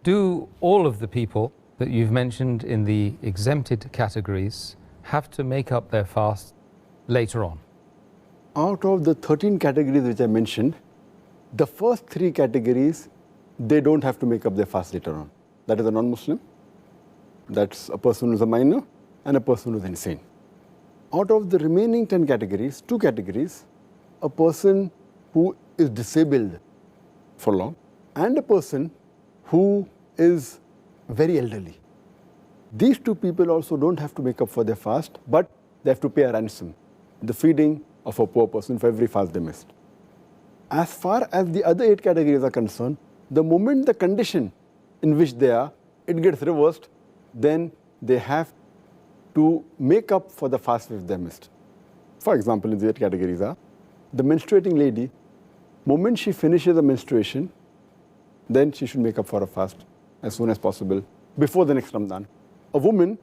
Do all of the people that you've mentioned in the exempted categories have to make up their fast later on? Out of the 13 categories which I mentioned, the first 3 categories, they don't have to make up their fast later on. That is a non-Muslim, that's a person who is a minor, and a person who is insane. Out of the remaining 10 categories, 2 categories, a person who is disabled for long and a person who is very elderly. These 2 people also don't have to make up for their fast, but they have to pay a ransom, the feeding of a poor person for every fast they missed. As far as the other 8 categories are concerned, the moment the condition in which they are, it gets reversed, then they have to make up for the fast which they missed. For example, in the 8 categories are, the menstruating lady, moment she finishes the menstruation, then she should make up for a fast as soon as possible before the next Ramadan. A woman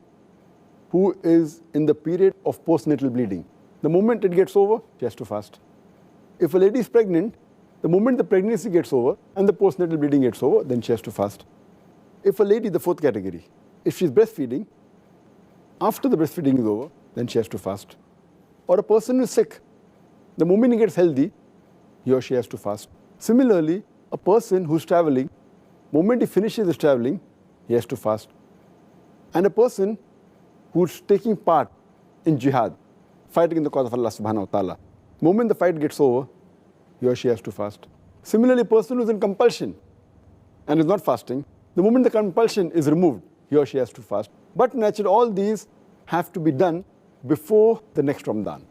who is in the period of postnatal bleeding, the moment it gets over, she has to fast. If a lady is pregnant, the moment the pregnancy gets over and the postnatal bleeding gets over, then she has to fast. If a lady, the 4th category, if she's breastfeeding, after the breastfeeding is over, then she has to fast. Or a person who is sick, the moment he gets healthy, he or she has to fast. Similarly, a person who's traveling, moment he finishes his traveling, he has to fast. And a person who's taking part in jihad, fighting in the cause of Allah subhanahu wa ta'ala, moment the fight gets over, he or she has to fast. Similarly, a person who's in compulsion and is not fasting, the moment the compulsion is removed, he or she has to fast. But naturally, all these have to be done before the next Ramadan.